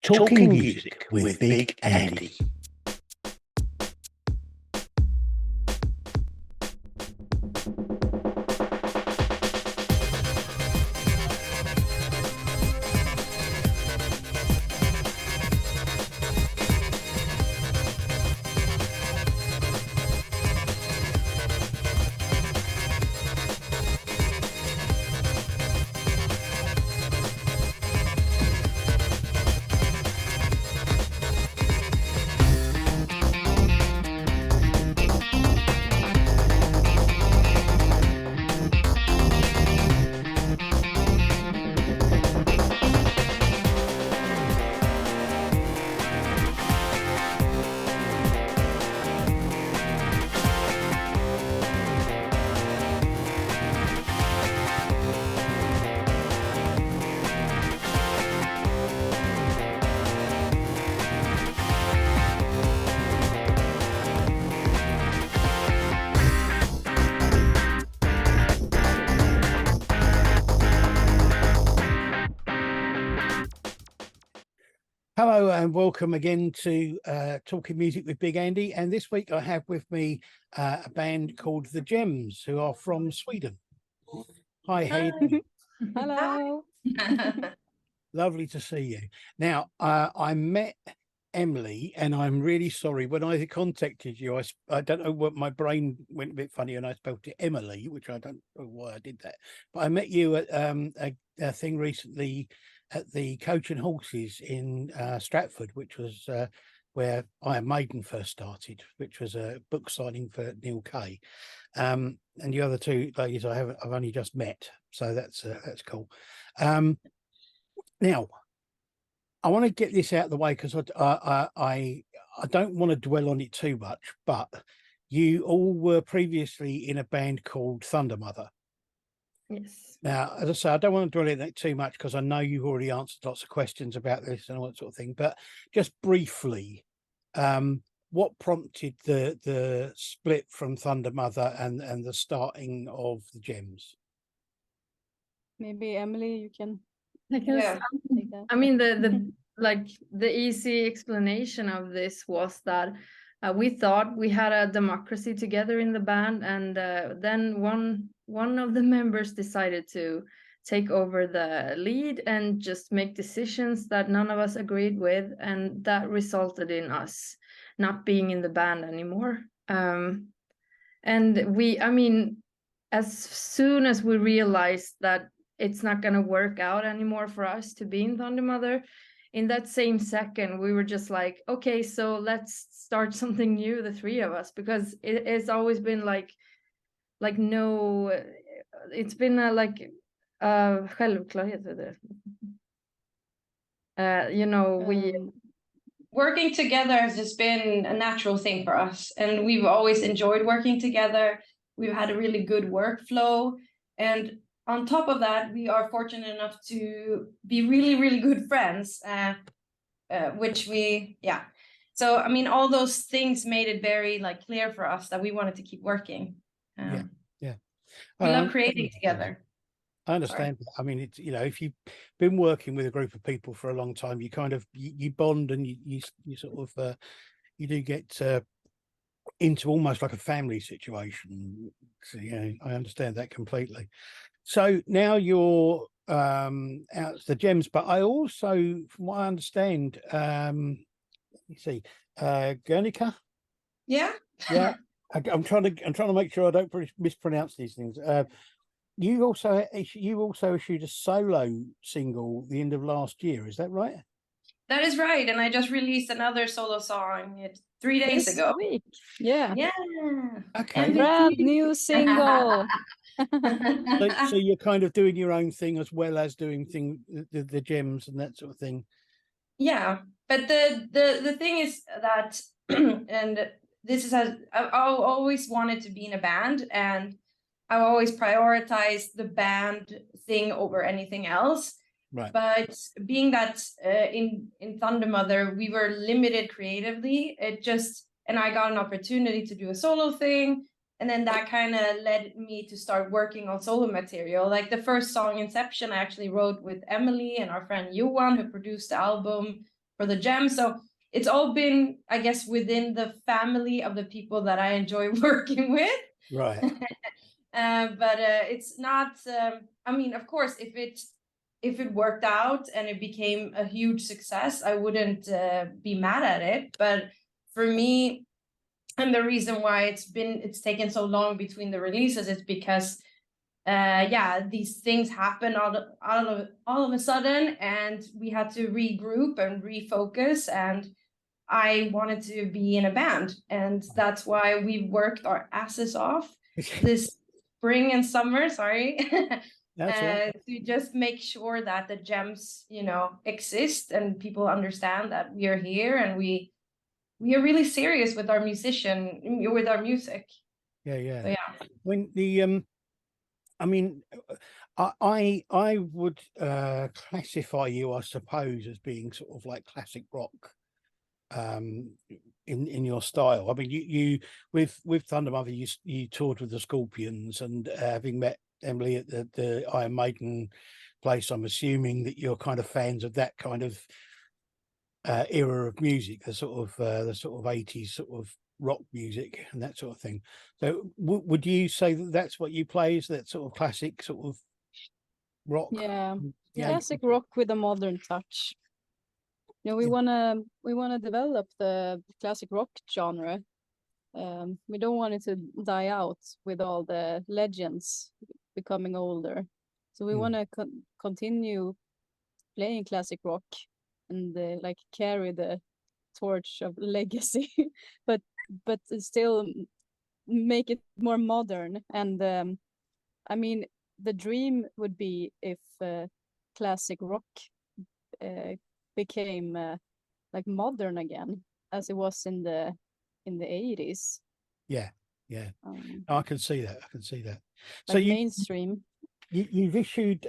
Talking Music with Big Andy. Hello and welcome again to Talking Music with Big Andy. And this week I have with me a band called The Gems, who are from Sweden. Hi, Hayden. Hello. Lovely to see you. Now, I met Emily, and I'm really sorry. When I contacted you, I don't know what, my brain went a bit funny and I spelled it Emily, which I don't know why I did that. But I met you at a thing recently at the Coach and Horses in Stratford, which was where Iron Maiden first started, which was a book signing for Neil Kay. And the other two ladies I've only just met, so that's cool. Now, I want to get this out of the way because I don't want to dwell on it too much, but you all were previously in a band called Thundermother. Yes. Now, as I say, I don't want to dwell on that too much because I know you've already answered lots of questions about this and all that sort of thing. But just briefly, what prompted the split from Thundermother and the starting of the Gems? Maybe Emily, you can. Yeah. Take that. I mean, the easy explanation of this was that we thought we had a democracy together in the band, and then one of the members decided to take over the lead and just make decisions that none of us agreed with, and that resulted in us not being in the band anymore. And I mean, as soon as we realized that it's not going to work out anymore for us to be in Thundermother, in that same second we were just like, okay, so let's start something new, the three of us, because it's always been like no, it's been självklarhet with it. We working together has just been a natural thing for us, and we've always enjoyed working together. We've had a really good workflow, and on top of that, we are fortunate enough to be really, really good friends, So, I mean, all those things made it very clear for us that we wanted to keep working. Yeah. We love creating together. I understand. I mean, it's, if you've been working with a group of people for a long time, you kind of you bond, and you sort of you do get into almost like a family situation. So yeah, I understand that completely. So now you're out to the Gems, but I also, from what I understand, let me see, Guernica. Yeah. I'm trying to make sure I don't mispronounce these things. You also issued a solo single the end of last year. Is that right? That is right, and I just released another solo song 3 days This ago. week. Yeah. Okay. Brand new single. So you're kind of doing your own thing as well as doing the Gems and that sort of thing. Yeah, but the thing is that, and this is I've always wanted to be in a band, and I've always prioritized the band thing over anything else. Right. But being that in Thundermother we were limited creatively, and I got an opportunity to do a solo thing, and then that kind of led me to start working on solo material. Like the first song, Inception, I actually wrote with Emily and our friend Johan, who produced the album. the jam. So it's all been, I guess, within the family of the people that I enjoy working with. Right. But it's not. I mean, of course, if it worked out and it became a huge success, I wouldn't be mad at it. But for me, and the reason why it's taken so long between the releases is because these things happen all of a sudden, and we had to regroup and refocus, and I wanted to be in a band, and that's why we worked our asses off this spring and summer, sorry. That's right. To just make sure that the gems, exist and people understand that we are here and we are really serious with our music. Yeah. So, yeah. When the I mean, I would classify you, I suppose, as being sort of like classic rock in your style. I mean, you with Thundermother, you toured with the Scorpions, and having met Emily at the Iron Maiden place, I'm assuming that you're kind of fans of that kind of era of music, the sort of 80s sort of rock music and that sort of thing. So would you say that that's what you play, is that sort of classic sort of rock? Yeah, Yeah. classic rock with a modern touch. We wanna develop the classic rock genre. We don't want it to die out with all the legends becoming older. So we want to continue playing classic rock and like carry the torch of legacy, but still make it more modern. And I mean, the dream would be if classic rock became like modern again, as it was in the 80s. Yeah. I can see that. So like mainstream. You've issued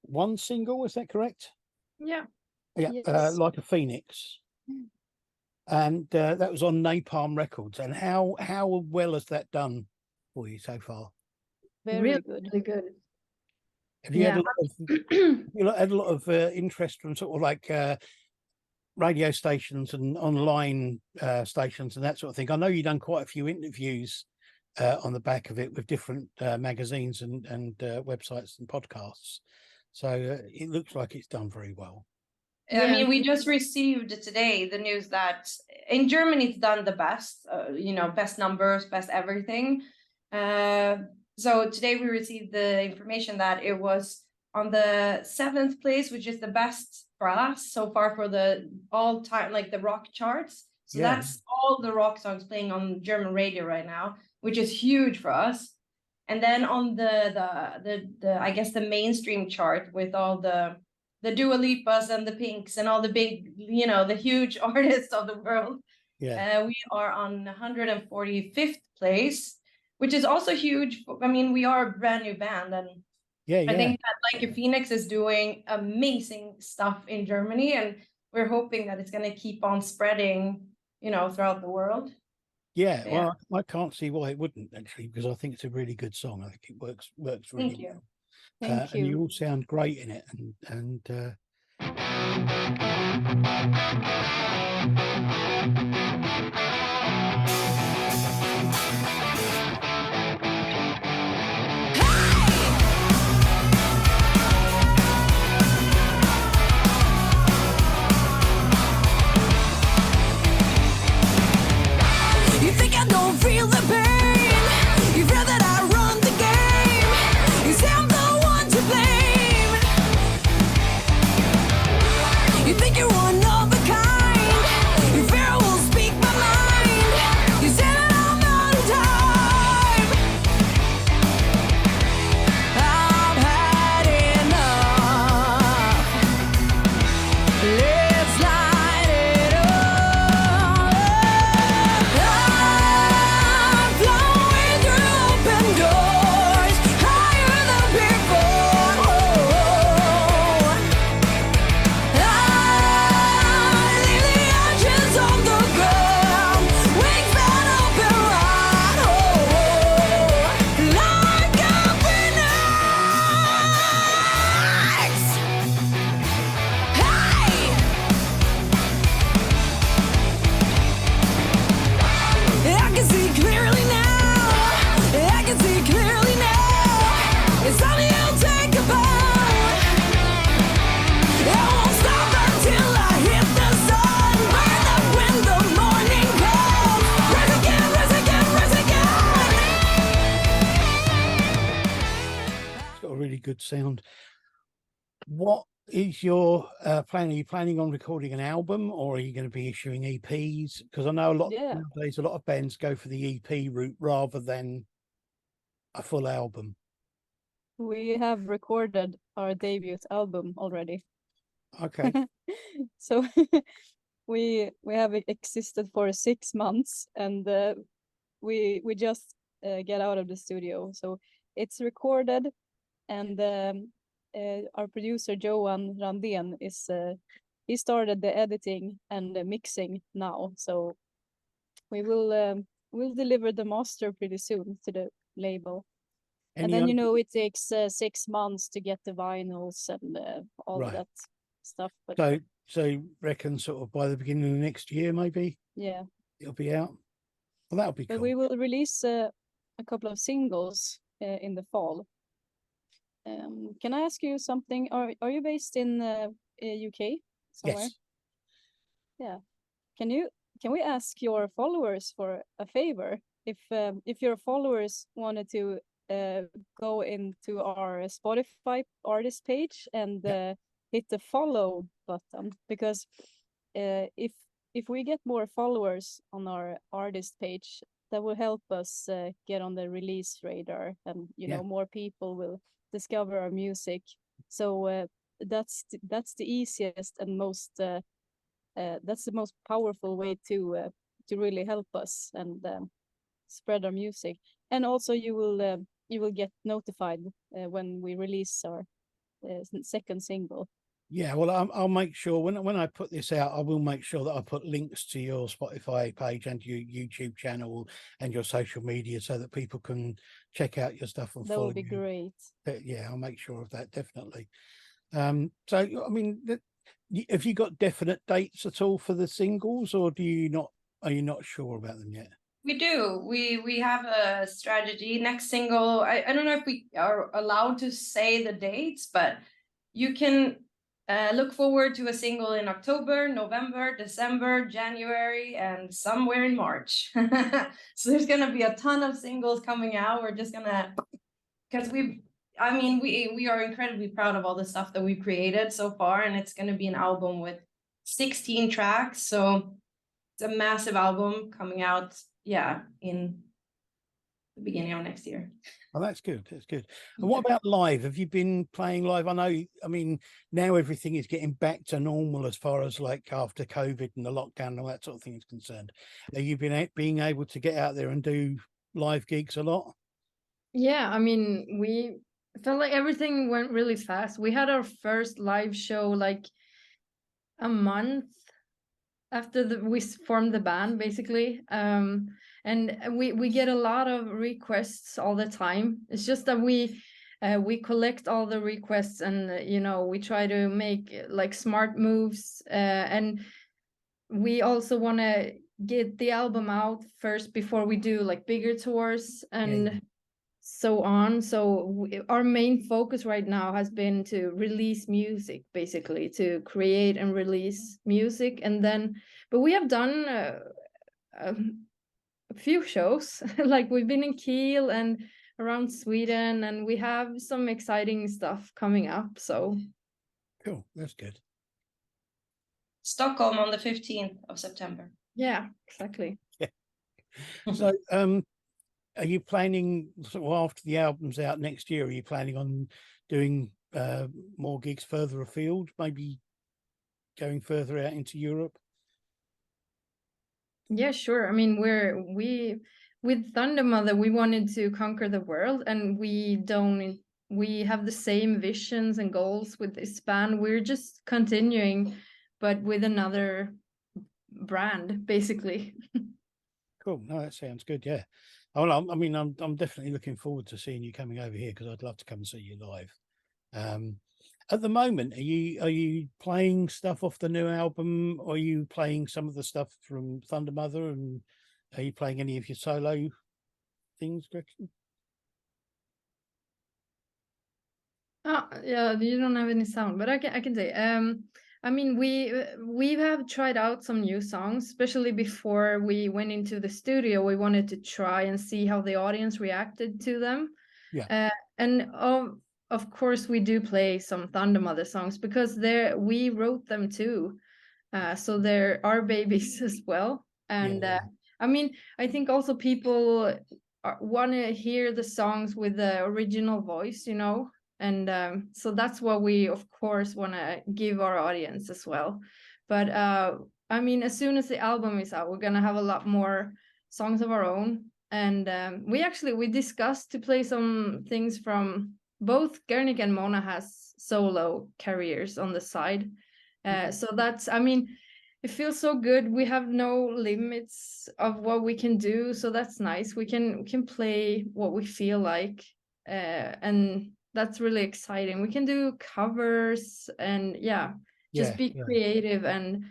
one single, is that correct? Yeah. Yes. Like a Phoenix, and that was on Napalm Records. And how well has that done for you so far? Very Really, good. really good. Have you had a lot of interest from sort of like radio stations and online stations and that sort of thing? I know you've done quite a few interviews on the back of it with different magazines and websites and podcasts. So it looks like it's done very well. I mean, we just received today the news that in Germany it's done the best, best numbers, best everything. So today we received the information that it was on the 7th place, which is the best for us so far for the all time, like the rock charts. So that's all the rock songs playing on German radio right now, which is huge for us. And then on the I guess the mainstream chart with all the Dua Lipas and the Pinks and all the big, the huge artists of the world. Yeah. We are on 145th place, which is also huge. I mean, we are a brand new band, and I think that Like a Phoenix is doing amazing stuff in Germany, and we're hoping that it's going to keep on spreading, throughout the world. Yeah, So, well, I can't see why it wouldn't, actually, because I think it's a really good song. I think it works really Thank you. well. Thank you. And you all sound great in it, and You think I don't feel the pain? You've read that I run the game. You say I'm the one to blame. You think you're one of a kind. You fear I will good sound. What is your plan? Are you planning on recording an album, or are you going to be issuing EPs? Because I know nowadays a lot of bands go for the EP route rather than a full album. We have recorded our debut album already. Okay. So we have existed for 6 months, and we just get out of the studio, so it's recorded, and our producer Johan Randén is he started the editing and the mixing now, so we will we'll deliver the master pretty soon to the label. And then, it takes 6 months to get the vinyls and all of that stuff. But so reckon sort of by the beginning of next year, maybe? Yeah. It'll be out. Well, that'll be cool. But we will release a couple of singles in the fall. Can I ask you something? Are you based in UK somewhere? Yes. Yeah. Can we ask your followers for a favor? If your followers wanted to go into our Spotify artist page and hit the follow button, because if we get more followers on our artist page, that will help us get on the release radar, and more people will discover our music. So that's the easiest and most that's the most powerful way to really help us and spread our music. And also you will get notified when we release our second single. Yeah, well, I'll make sure when I put this out, I will make sure that I put links to your Spotify page and your YouTube channel and your social media so that people can check out your stuff and that follow would be you. great. Yeah, I'll make sure of that, definitely. So, I mean, have you got definite dates at all for the singles, or are you not sure about them yet? We do. We have a strategy. Next single, I don't know if we are allowed to say the dates, but you can look forward to a single in October, November, December, January, and somewhere in March. So there's gonna be a ton of singles coming out. We're just gonna, because we are incredibly proud of all the stuff that we've created so far, and it's gonna be an album with 16 tracks. So it's a massive album coming out, in the beginning of next year. Oh, that's good. That's good. And what about live? Have you been playing live? I mean, now everything is getting back to normal as far as like after COVID and the lockdown and all that sort of thing is concerned. Have you been being able to get out there and do live gigs a lot? Yeah, I mean, we felt like everything went really fast. We had our first live show like a month after we formed the band, basically. And we get a lot of requests all the time. It's just that we collect all the requests, and we try to make like smart moves, and we also want to get the album out first before we do like bigger tours and so on. So our main focus right now has been to release music, basically to create and release music. And then, but we have done a few shows, like we've been in Kiel and around Sweden, and we have some exciting stuff coming up. So cool, that's good. Stockholm on the 15th of September. Yeah, exactly. Yeah. So are you planning sort of after the album's out next year, are you planning on doing more gigs further afield, maybe going further out into Europe? Yeah, sure. I mean, with Thundermother, we wanted to conquer the world, and we have the same visions and goals with this band. We're just continuing, but with another brand, basically. Cool. No, that sounds good. Yeah. Well, I mean, I'm definitely looking forward to seeing you coming over here, because I'd love to come and see you live. At the moment, are you playing stuff off the new album, or are you playing some of the stuff from Thundermother, and are you playing any of your solo things, Gretchen? Oh, yeah, you don't have any sound, but I can say. I mean, we have tried out some new songs, especially before we went into the studio. We wanted to try and see how the audience reacted to them. Yeah. And of course we do play some Thundermother songs because we wrote them too. So they're our babies as well. And Yeah. I mean, I think also people want to hear the songs with the original voice, you know, and so that's what we of course want to give our audience as well. But I mean, as soon as the album is out, we're gonna have a lot more songs of our own. And we discussed to play some things from both Gernik and Mona has solo careers on the side. So that's, I mean, it feels so good. We have no limits of what we can do, so that's nice. We can play what we feel like, and that's really exciting. We can do covers and just be creative and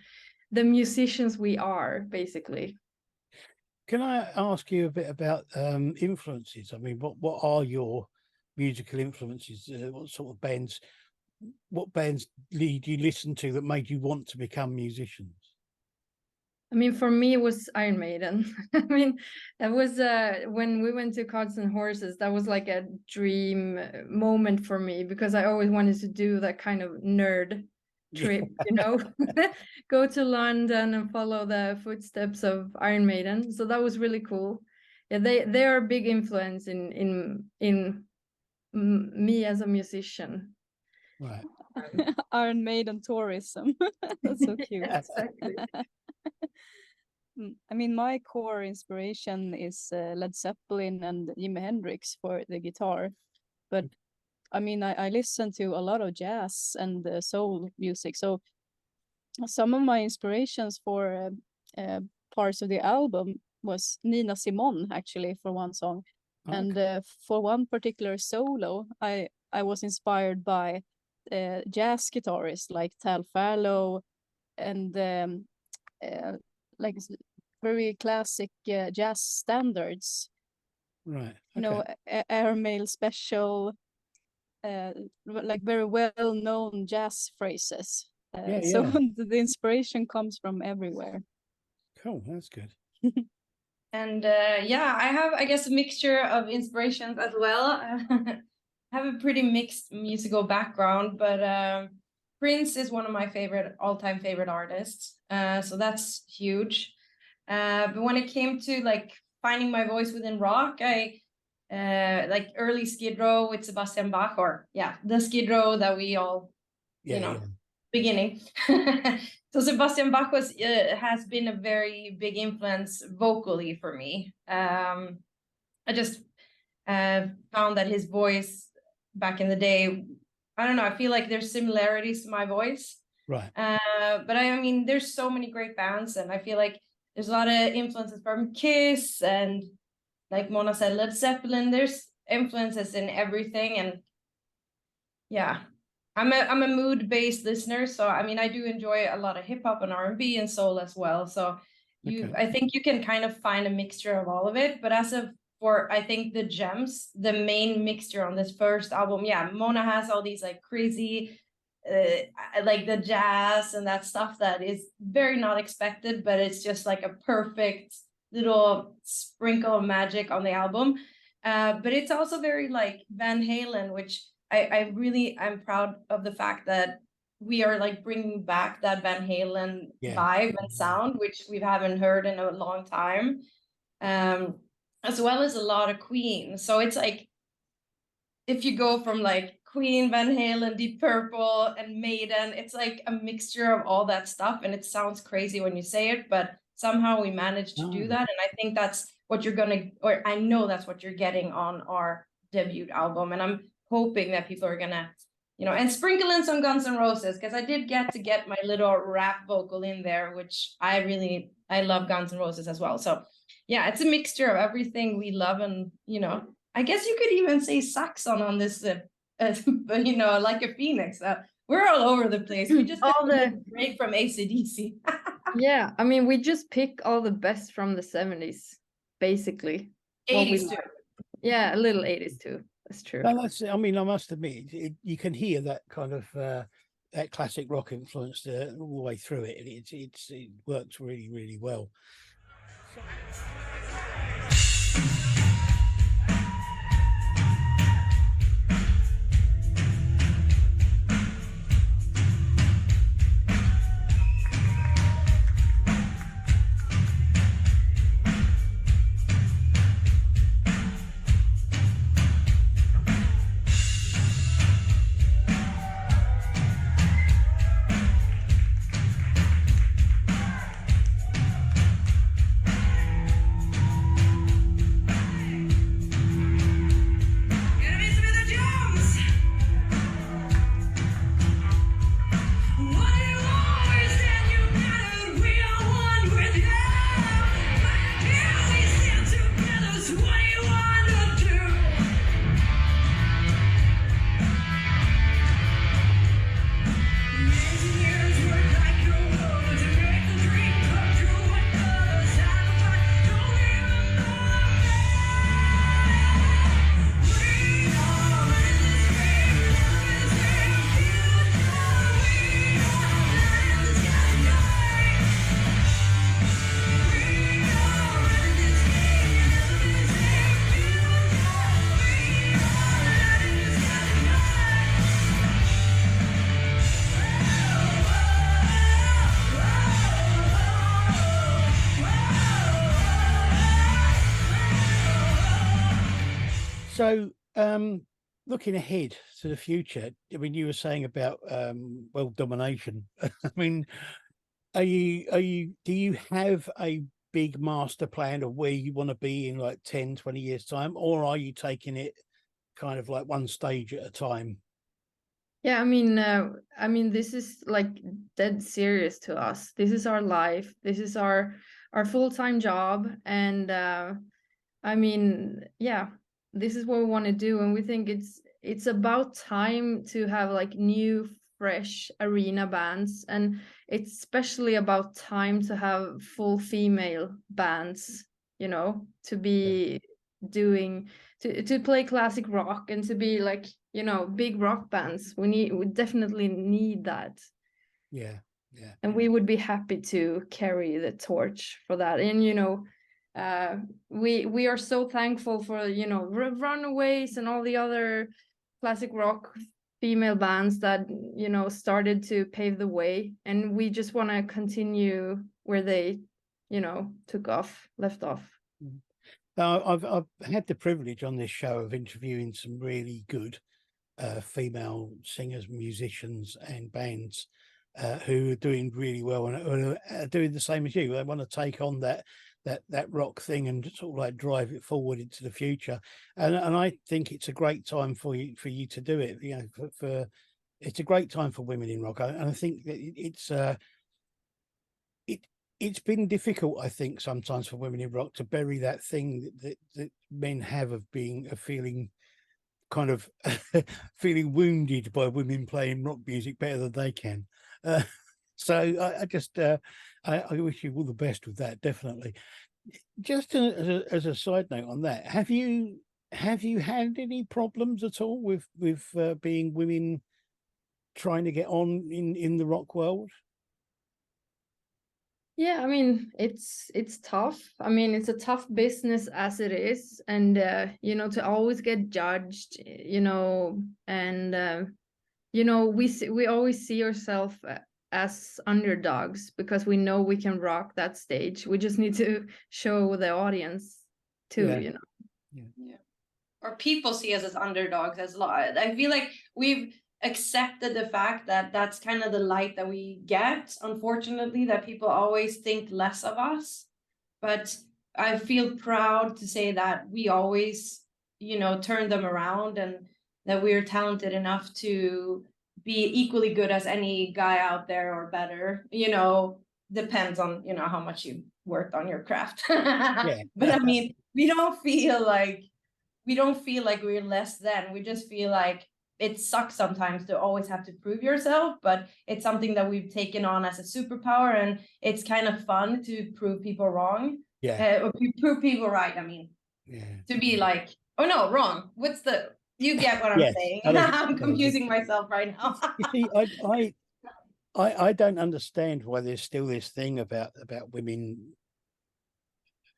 the musicians we are, basically. Can I ask you a bit about influences? I mean, what are your musical influences? What sort of bands? What bands did you listen to that made you want to become musicians? I mean, for me, it was Iron Maiden. I mean, that was when we went to Cards and Horses, that was like a dream moment for me because I always wanted to do that kind of nerd trip, you know, go to London and follow the footsteps of Iron Maiden. So that was really cool. Yeah, they are a big influence in me as a musician. Right. Iron Maiden tourism. That's so cute. Exactly. I mean, my core inspiration is Led Zeppelin and Jimi Hendrix for the guitar. But I mean, I listen to a lot of jazz and soul music. So some of my inspirations for parts of the album was Nina Simone, actually, for one song. Okay. And for one particular solo, I was inspired by jazz guitarists like Tal Farlow and like very classic jazz standards. Right. You know, Airmail Special, like very well-known jazz phrases. So the inspiration comes from everywhere. Cool, that's good. And I have, I guess, a mixture of inspirations as well. I have a pretty mixed musical background, but Prince is one of my all-time favorite artists. So that's huge. But when it came to like finding my voice within rock, I like early Skid Row with Sebastian Bach, the Skid Row that we all, beginning. So Sebastian Bach has been a very big influence vocally for me. I just found that his voice back in the day, I don't know, I feel like there's similarities to my voice. Right. But I mean, there's so many great bands, and I feel like there's a lot of influences from Kiss and, like Mona said, Led Zeppelin. There's influences in everything, and I'm a mood-based listener, so I mean I do enjoy a lot of hip hop and R&B and soul as well. So I think you can kind of find a mixture of all of it. But for I think the gems, the main mixture on this first album, Mona has all these like crazy like the jazz and that stuff that is very not expected, but it's just like a perfect little sprinkle of magic on the album. But it's also very like Van Halen, which I'm proud of the fact that we are like bringing back that Van Halen vibe and sound, which we haven't heard in a long time, as well as a lot of Queen. So it's like, if you go from like Queen, Van Halen, Deep Purple, and Maiden, it's like a mixture of all that stuff, and it sounds crazy when you say it, but somehow we managed to do that, and I think that's what I know that's what you're getting on our debut album, and I'm hoping that people are gonna, and sprinkle in some Guns N' Roses, because I did get my little rap vocal in there, which I love Guns N' Roses as well. So yeah, it's a mixture of everything we love, and I guess you could even say Saxon on this, like a phoenix. We're all over the place. We just all the break from AC/DC. Yeah, I mean, we just pick all the best from the 70s, basically. 80s too. Yeah, a little 80s too. That's true. Well, I mean, I must admit, you can hear that kind of that classic rock influence all the way through it. It works really, really well. So, looking ahead to the future, I mean, you were saying about world domination. I mean, do you have a big master plan of where you want to be in like 10, 20 years time, or are you taking it kind of like one stage at a time? Yeah, I mean, this is like dead serious to us. This is our life. This is our full-time job, and I mean, yeah, this is what we want to do, and we think it's about time to have like new, fresh arena bands, and it's especially about time to have full female bands, you know, to be doing to play classic rock and to be like, you know, big rock bands. We definitely need that. Yeah, yeah. And we would be happy to carry the torch for that. And you know, we are so thankful for, you know, Runaways and all the other classic rock female bands that, you know, started to pave the way, and we just want to continue where they, you know, left off. I've had the privilege on this show of interviewing some really good female singers, musicians, and bands who are doing really well and are doing the same as you. They want to take on that rock thing and sort of like drive it forward into the future. And I think it's a great time for you to do it. You know, for it's a great time for women in rock, and I think that it's been difficult, I think, sometimes for women in rock to bury that thing that men have of feeling kind of feeling wounded by women playing rock music better than they can. So I just I wish you all the best with that, definitely. Just as a side note on that, have you had any problems at all with being women trying to get on in the rock world? Yeah, I mean, it's tough. I mean, it's a tough business as it is, and you know, to always get judged, you know, and you know, we always see ourselves as underdogs because we know we can rock that stage. We just need to show the audience too, Yeah. you know. Yeah. Or people see us as underdogs as lot. I feel like we've accepted the fact that that's kind of the light that we get, unfortunately, that people always think less of us. But I feel proud to say that we always, you know, turn them around, and that we're talented enough to be equally good as any guy out there or better, you know, depends on, you know, how much you worked on your craft. Yeah. But I mean, we don't feel like we're less than. We just feel like it sucks sometimes to always have to prove yourself, but it's something that we've taken on as a superpower, and it's kind of fun to prove people wrong. Yeah. Or prove people right. I mean, Yeah. to be like, oh no, wrong. You get what I'm Yes, saying? I know. I'm confusing myself right now. You see, I don't understand why there's still this thing about women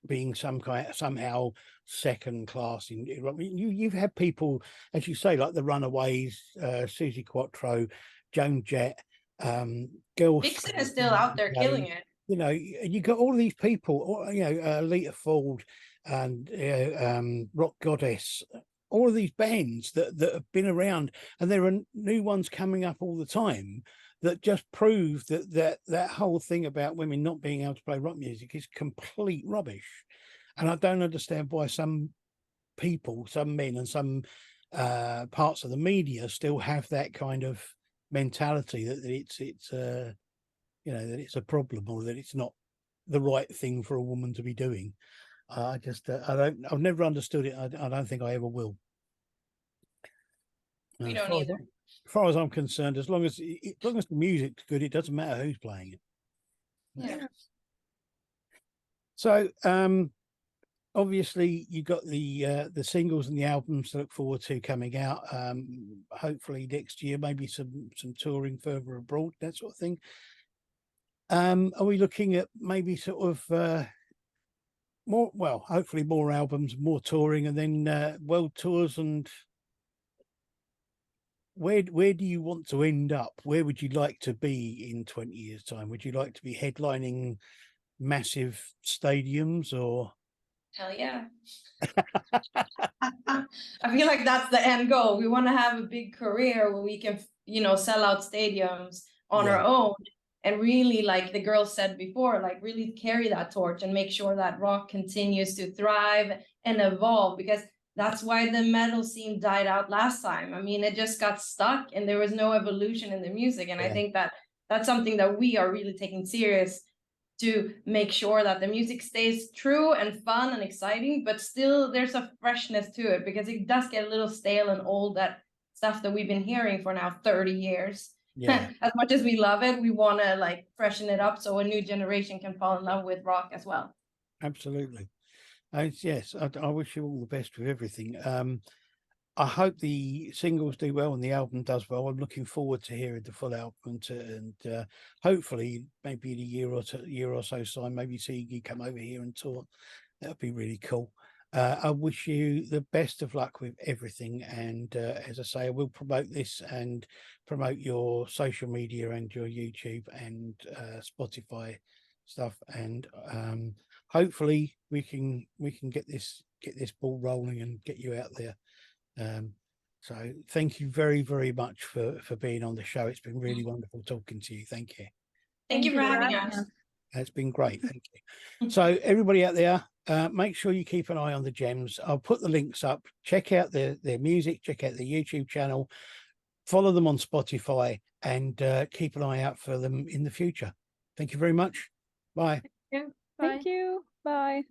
being somehow second class in rock. You've had people, as you say, like the Runaways, Susie Quattro, Joan Jett, Girls. Vixen is still out there killing it. You know, you got all these people, you know, Lita Ford and Rock Goddess, all of these bands that have been around, and there are new ones coming up all the time that just prove that whole thing about women not being able to play rock music is complete rubbish. And I don't understand why some people, some men, and some parts of the media still have that kind of mentality that it's you know, that it's a problem, or that it's not the right thing for a woman to be doing. I've never understood it. I don't think I ever will. We don't either. As far as I'm concerned, as long as the music's good, it doesn't matter who's playing it. Yeah. So obviously you got the singles and the albums to look forward to coming out. Hopefully next year, maybe some touring further abroad, that sort of thing. Are we looking at maybe sort of more, well, hopefully more albums, more touring, and then world tours? And where do you want to end up? Where would you like to be in 20 years' time? Would you like to be headlining massive stadiums, or Hell yeah. I feel like that's the end goal. We want to have a big career where we can, you know, sell out stadiums on Yeah. our own and really, like the girls said before, like really carry that torch and make sure that rock continues to thrive and evolve, because that's why the metal scene died out last time. I mean, it just got stuck and there was no evolution in the music. And I Yeah. think that that's something that we are really taking serious, to make sure that the music stays true and fun and exciting, but still there's a freshness to it, because it does get a little stale and old, that stuff that we've been hearing for now 30 years. Yeah. As much as we love it, we want to like freshen it up so a new generation can fall in love with rock as well. Absolutely. Yes, I wish you all the best with everything. I hope the singles do well and the album does well. I'm looking forward to hearing the full album, and hopefully maybe in a year or so time, maybe see you come over here and tour. That would be really cool. I wish you the best of luck with everything, and as I say, I will promote this and promote your social media and your YouTube and Spotify stuff, and hopefully we can get this ball rolling and get you out there. So thank you very, very much for being on the show. It's been really wonderful talking to you. Thank you. Thank you for having us. It's been great. Thank you. So everybody out there, make sure you keep an eye on the Gems. I'll put the links up. Check out their music, check out the YouTube channel, follow them on Spotify, and keep an eye out for them in the future. Thank you very much. Bye. Yeah. Thank you. Bye.